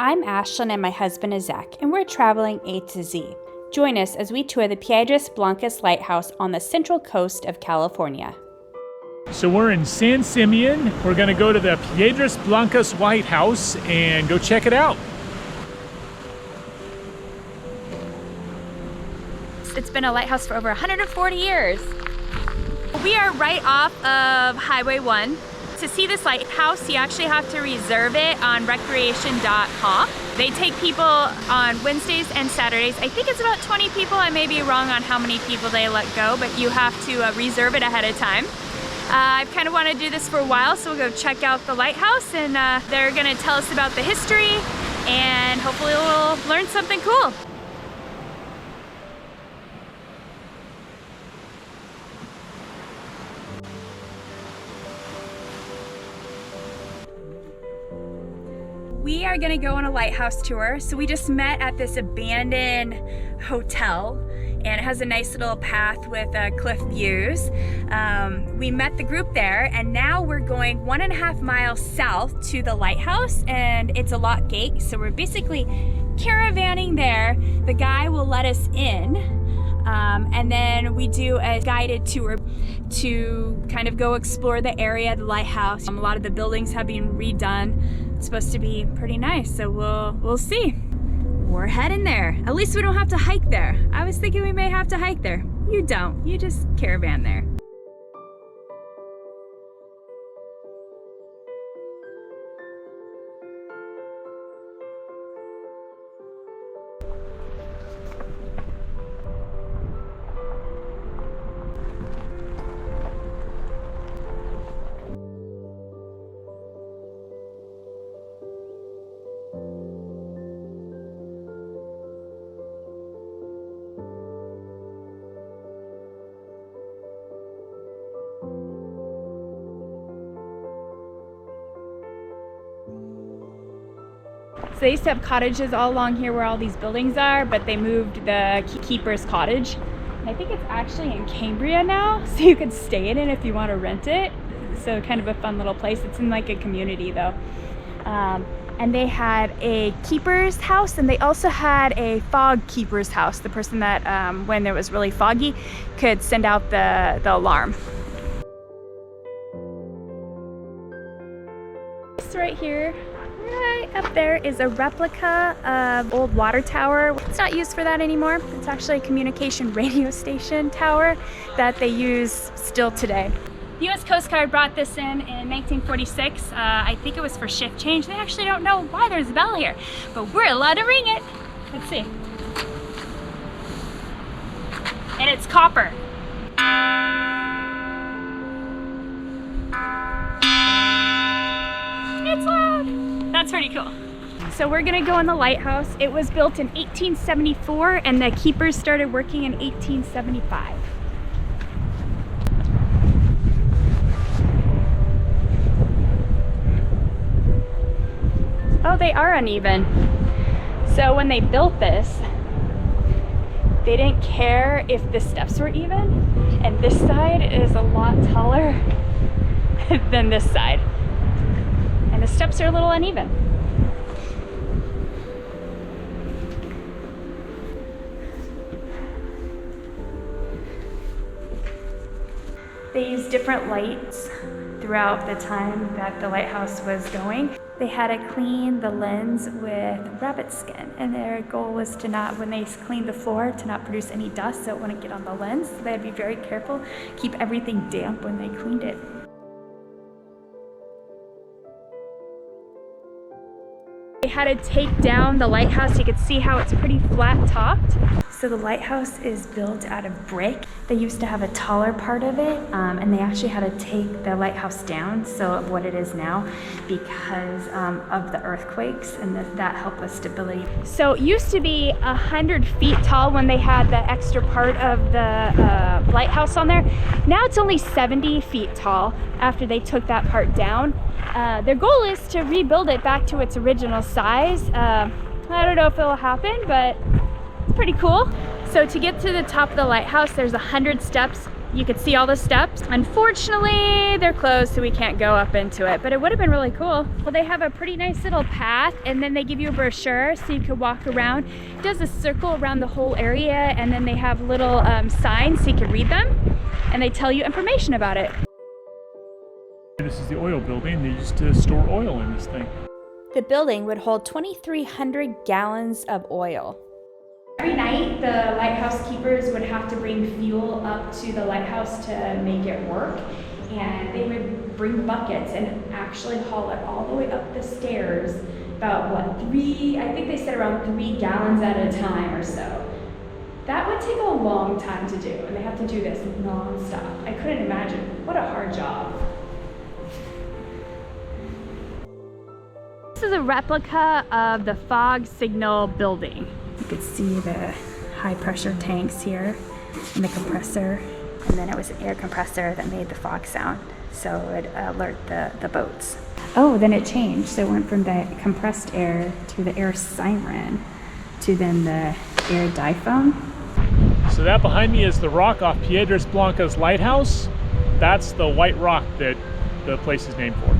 I'm Ashlyn and my husband is Zach, and we're traveling A to Z. Join us as we tour the Piedras Blanca Lighthouse on the central coast of California. So we're in San Simeon. We're gonna go to the Piedras Blanca Lighthouse and go check it out. It's been a lighthouse for over 140 years. We are right off of Highway 1. To see this lighthouse, you actually have to reserve it on reservation.com. They take people on Wednesdays and Saturdays. I think it's about 20 people. I may be wrong on how many people they let go, but you have to reserve it ahead of time. I've kind of wanted to do this for a while, so we'll go check out the lighthouse, and they're gonna tell us about the history, and hopefully we'll learn something cool. We are gonna go on a lighthouse tour. So we just met at this abandoned hotel, and it has a nice little path with cliff views. We met the group there, and now we're going 1.5 miles south to the lighthouse, and it's a lock gate. So we're basically caravanning there. The guy will let us in, and then we do a guided tour to kind of go explore the area of the lighthouse. A lot of the buildings have been redone. It's supposed to be pretty nice, so we'll see. We're heading there. At least we don't have to hike there. I was thinking we may have to hike there. You don't, you just caravan there. So they used to have cottages all along here where all these buildings are, but they moved the keeper's cottage. And I think it's actually in Cambria now, so you could stay in it if you want to rent it. So kind of a fun little place. It's in like a community though. And they had a keeper's house, and they also had a fog keeper's house. The person that, when it was really foggy, could send out the alarm. This right here, right up there, is a replica of old water tower. It's not used for that anymore. It's actually a communication radio station tower that they use still today. The U.S. Coast Guard brought this in 1946. I think it was for shift change. They actually don't know why there's a bell here, but we're allowed to ring it. Let's see. And it's copper. It's loud. That's pretty cool. So we're gonna go in the lighthouse. It was built in 1874, and the keepers started working in 1875. Oh, they are uneven. So when they built this, they didn't care if the steps were even, and this side is a lot taller than this side. And the steps are a little uneven. They used different lights throughout the time that the lighthouse was going. They had to clean the lens with rabbit skin, and their goal was to not, when they cleaned the floor, to not produce any dust so it wouldn't get on the lens. So they had to be very careful, keep everything damp when they cleaned it. They had to take down the lighthouse. You could see how it's pretty flat topped. So the lighthouse is built out of brick. They used to have a taller part of it, and they actually had to take the lighthouse down, so of what it is now, because of the earthquakes, and that helped with stability. So it used to be 100 feet tall when they had the extra part of the lighthouse on there. Now it's only 70 feet tall after they took that part down. Their goal is to rebuild it back to its original size. I don't know if it'll happen, but it's pretty cool. So to get to the top of the lighthouse, there's 100 steps You could see all the steps. Unfortunately, they're closed, so we can't go up into it, but it would have been really cool. Well, they have a pretty nice little path, and then they give you a brochure so you could walk around. It does a circle around the whole area, and then they have little signs so you can read them, and they tell you information about it. This is the oil building. They used to store oil in this thing. The building would hold 2,300 gallons of oil. Every night, the lighthouse keepers would have to bring fuel up to the lighthouse to make it work. And they would bring buckets and actually haul it all the way up the stairs. About what, I think they said around 3 gallons at a time or so. That would take a long time to do, and they have to do this non-stop. I couldn't imagine. What a hard job. This is a replica of the fog signal building. You could see the high pressure tanks here and the compressor, and then it was an air compressor that made the fog sound, so it would alert the boats. Oh, then it changed. So it went from the compressed air to the air siren to then the air diphone. So that behind me is the rock off Piedras Blanca's Lighthouse. That's the white rock that the place is named for.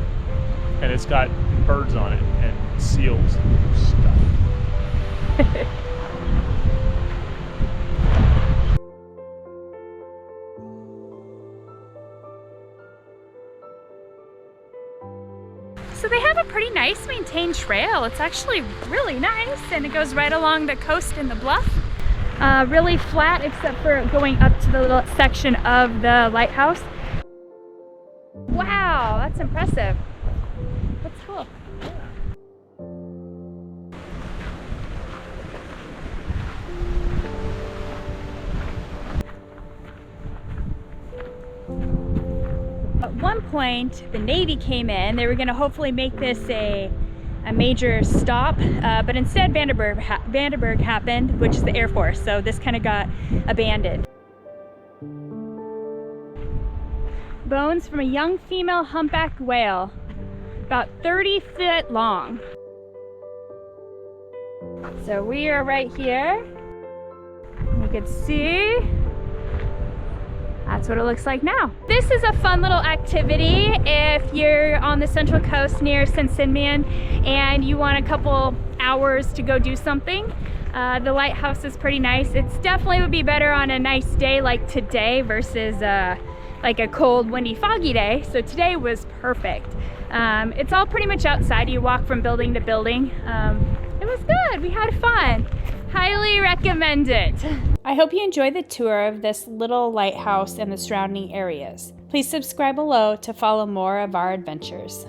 And it's got birds on it and seals and stuff. So they have a pretty nice maintained trail. It's actually really nice, and it goes right along the coast and the bluff. Really flat except for going up to the little section of the lighthouse. Wow, that's impressive. That's cool. At one point, the Navy came in. They were going to hopefully make this a major stop, but instead Vandenberg happened, which is the Air Force, so this kind of got abandoned. Bones from a young female humpback whale, about 30 feet long. So we are right here. You can see that's what it looks like now. This is a fun little activity if you're on the Central Coast near Saint-Simeon and you want a couple hours to go do something. The lighthouse is pretty nice. It's definitely would be better on a nice day like today versus like a cold, windy, foggy day. So today was perfect. It's all pretty much outside. You walk from building to building. It was good. We had fun. Highly recommend it. I hope you enjoy the tour of this little lighthouse and the surrounding areas. Please subscribe below to follow more of our adventures.